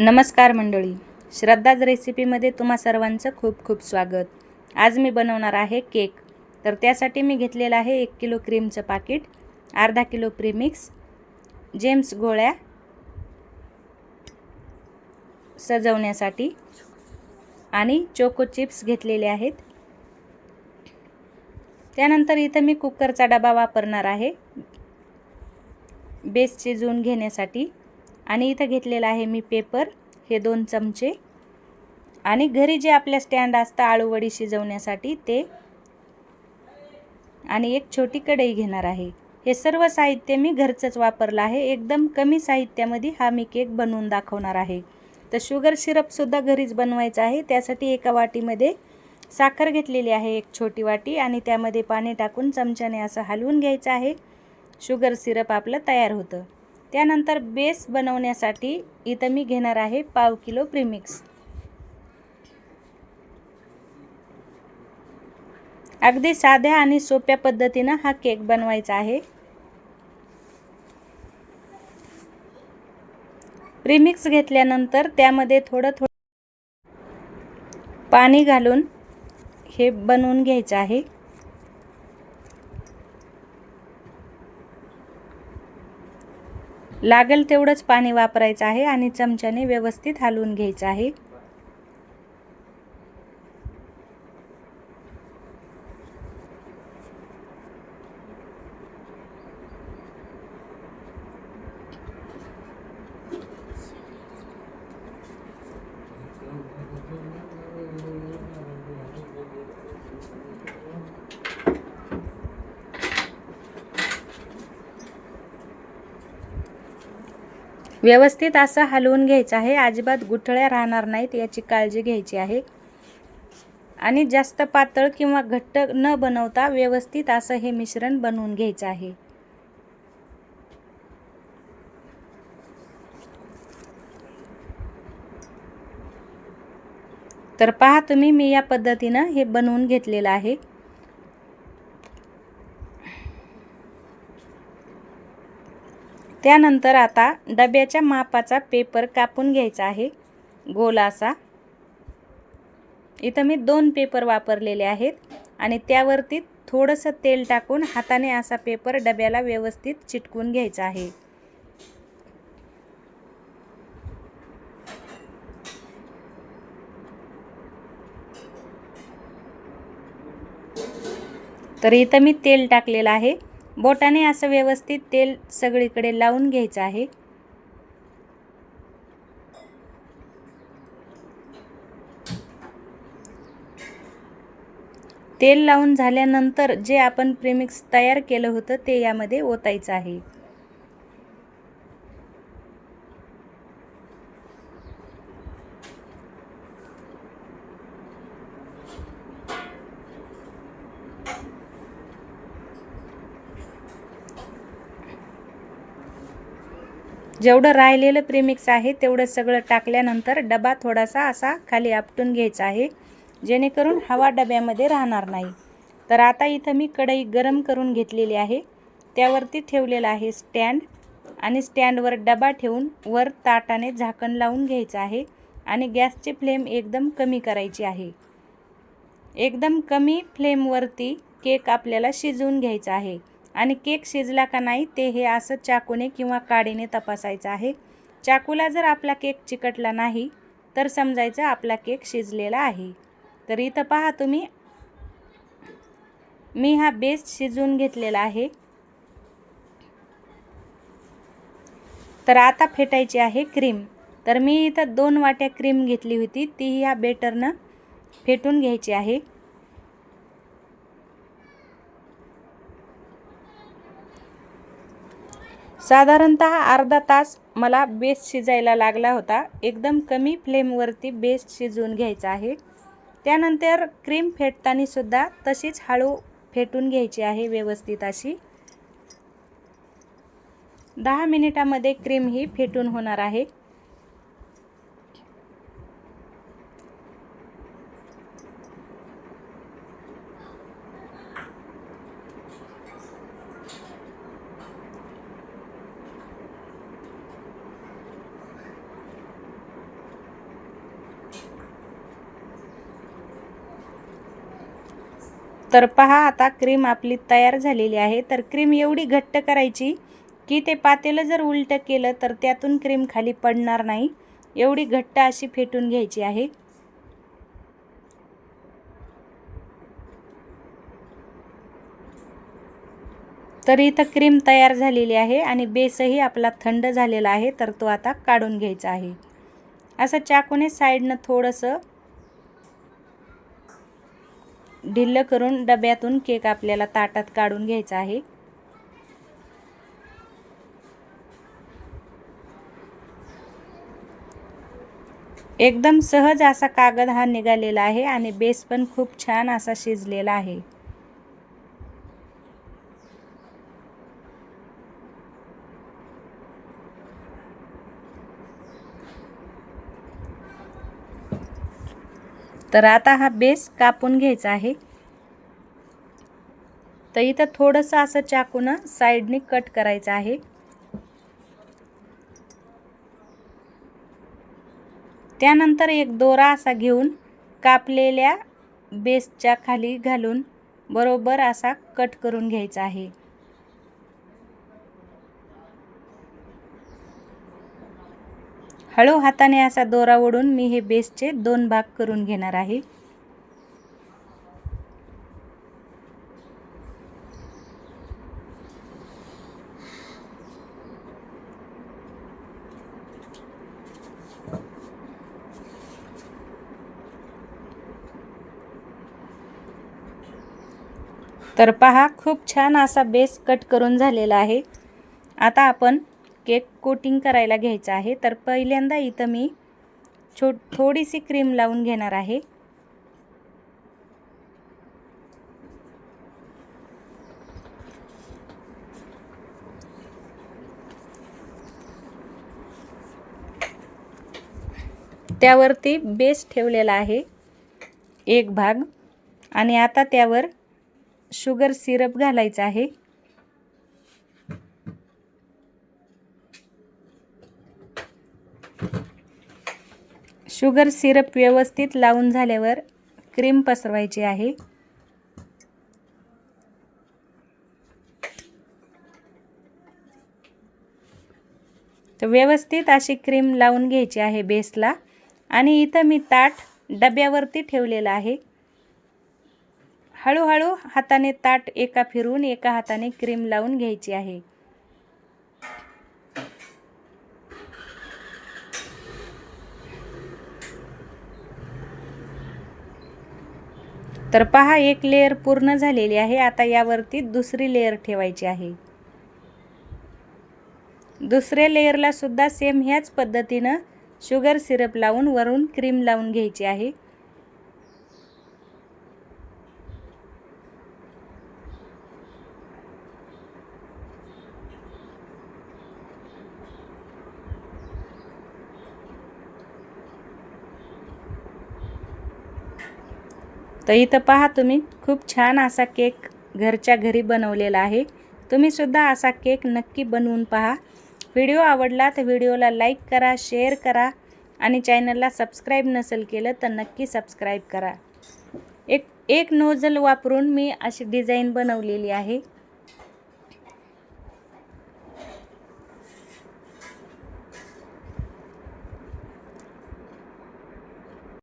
नमस्कार मंडळी, श्रद्धाज रेसिपीमध्ये तुम्हा सर्वांचं खूप खूप स्वागत. आज मी बनवणार आहे केक. तर त्यासाठी मी घेतलेला आहे 1 किलो क्रीमचं पाकिट, अर्धा किलो प्रीमिक्स, जेम्स गोळ्या सजवण्यासाठी आणि चोको चिप्स घेतलेले आहेत. त्यानंतर इथं मी कुकरचा डबा वापरणार आहे बेस शिजवून घेण्यासाठी. आणि इथं घेतलेला आहे मी पेपर, हे 2 चमचे, आणि घरी जे आपल्या स्टँड असतं आळूवडी शिजवण्यासाठी ते, आणि एक छोटी कढई घेणार आहे. हे सर्व साहित्य मी घरचंच वापरलं आहे. एकदम कमी साहित्यामध्ये हा मी केक बनवून दाखवणार आहे. तर शुगर सिरपसुद्धा घरीच बनवायचं आहे. त्यासाठी एका वाटीमध्ये साखर घेतलेली आहे, एक छोटी वाटी, आणि त्यामध्ये पाणी टाकून चमच्याने असं हलवून घ्यायचं आहे. शुगर सिरप आपलं तयार होतं. त्यानंतर बेस बनवण्यासाठी इथं मी घेणार आहे पाव किलो प्रीमिक्स. अगदी साध्या आणि सोप्या पद्धतीनं हा केक बनवायचा आहे. प्रीमिक्स घेतल्यानंतर त्यामध्ये थोडं पाणी घालून हे बनवून घ्यायचं आहे. लागेल तेवढंच पाणी वापरायचं आहे आणि चमच्याने व्यवस्थित हलवून घ्यायचं आहे. व्यवस्थित असं हलवून घ्यायचं आहे. अजिबात गुठळ्या राहणार नाहीत याची काळजी घ्यायची आहे. आणि जास्त पातळ किंवा घट्ट न बनवता व्यवस्थित असं हे मिश्रण बनवून घ्यायचं आहे. तर पहा तुम्ही, मी या पद्धतीनं हे बनवून घेतलेलं आहे. त्यानंतर आता डब्याच्या मापाचा पेपर कापून घ्यायचा आहे, गोल असा. इथं मी 2 पेपर वापरलेले आहेत आणि त्यावरती थोडंसं तेल टाकून हाताने असा पेपर डब्याला व्यवस्थित चिटकवून घ्यायचा आहे. तर इथं मी तेल टाकलेलं आहे. बोटाने असं व्यवस्थित तेल सगळीकडे लावून घ्यायचं आहे. तेल लावून झाल्यानंतर जे आपण प्रीमिक्स तयार केलं होतं ते यामध्ये ओतायचं आहे. जेवढं राहिलेलं प्रीमिक्स आहे तेवढं सगळं टाकल्यानंतर डबा थोडासा असा खाली आपटून घ्यायचा आहे, जेणेकरून हवा डब्यामध्ये राहणार नाही. तर आता इथं मी कढई गरम करून घेतलेली आहे. त्यावरती ठेवलेला आहे स्टँड, आणि स्टँडवर डबा ठेवून वर ताटाने झाकण लावून घ्यायचं आहे. आणि गॅसची फ्लेम एकदम कमी करायची आहे. एकदम कमी फ्लेमवरती केक आपल्याला शिजवून घ्यायचा आहे. आणि केक शिजला का नाही ते हे असं चाकूने किंवा काडीने तपासायचं आहे. चाकूला जर आपला केक चिकटला नाही तर समजायचं आपला केक शिजलेला आहे. तर इथं पहा तुम्ही, मी हा बेस शिजवून घेतलेला आहे. तर आता फेटायची आहे क्रीम. तर मी इथं 2 वाट्या क्रीम घेतली होती, ती ह्या बेटरनं फेटून घ्यायची आहे. साधारणतः अर्धा तास मला बेस शिजायला लागला होता. एकदम कमी फ्लेमवरती बेस शिजवून घ्यायचा आहे. त्यानंतर क्रीम फेटताना सुद्धा तशीच हळू फेटून घ्यायची आहे व्यवस्थित अशी. 10 मिनिटामध्ये क्रीम ही फेटून होणार आहे. तर पहा आता क्रीम आपली तयार झालेली आहे। तर क्रीम एवढी घट्ट करायची की ते पातेलं जर उलटं केलं तर त्यातून क्रीम खाली पडणार नाही, एवढी घट्ट अशी फेटून घ्यायची आहे। तर इथं क्रीम तयार झालेली आहे आणि बेसही आपला थंड झालेला आहे। तर तो आता काढून घ्यायचा आहे। असं चाकूने साईडनं थोडंसं ढिल्लं करून डब्यातून केक आपल्याला ताटात काढून घ्यायचा आहे। एकदम सहज असा कागद हा निघालेला आहे आणि बेस पण खूप छान असा शिजलेला आहे। तर आता हा बेस कापून घ्यायचा आहे। तर इथं थोडंसं असं चाकूनं साईडने कट करायचं आहे। त्यानंतर एक दोरा असा घेऊन कापलेल्या बेसच्या खाली घालून बरोबर असा कट करून घ्यायचा आहे। हळू हाताने असा दोरा ओढून मी हे बेसचे 2 भाग करून घेणार आहे। तर पहा खूप छान असा बेस कट करून झालेला आहे। आता आपण केक कोटिंग करायला घ्यायचा आहे। तर पहिल्यांदा इथं मी थोडीशी क्रीम लावून घेणार आहे। त्यावरती बेस ठेवलेला आहे एक भाग आणि आता त्यावर शुगर सिरप घालायचा आहे। शुगर सिरप व्यवस्थित लावून झाल्यावर क्रीम पसरवायची आहे। तर व्यवस्थित अशी क्रीम लावून घ्यायची आहे बेसला आणि इथं मी ताट डब्यावरती ठेवलेला आहे। हळूहळू हाताने ताट एका फिरवून एका हाताने क्रीम लावून घ्यायची आहे। तर पहा एक लेयर पूर्ण झालेली आहे। आता यावरती दुसरी लेयर ठेवायची आहे। दुसऱ्या लेयरला सुद्धा सेम ह्याच पद्धतीनं शुगर सिरप लावून वरून क्रीम लावून घ्यायची आहे। तर इथं पहा तुम्ही खूप छान असा केक घरच्या घरी बनवलेला आहे। तुम्ही सुद्धा असा केक नक्की बनवून पहा। व्हिडिओ आवडला तर व्हिडिओला लाईक करा, शेअर करा आणि चॅनलला सबस्क्राईब नसेल केलं तर नक्की सबस्क्राईब करा। एक नोझल वापरून मी अशी डिझाईन बनवलेली आहे।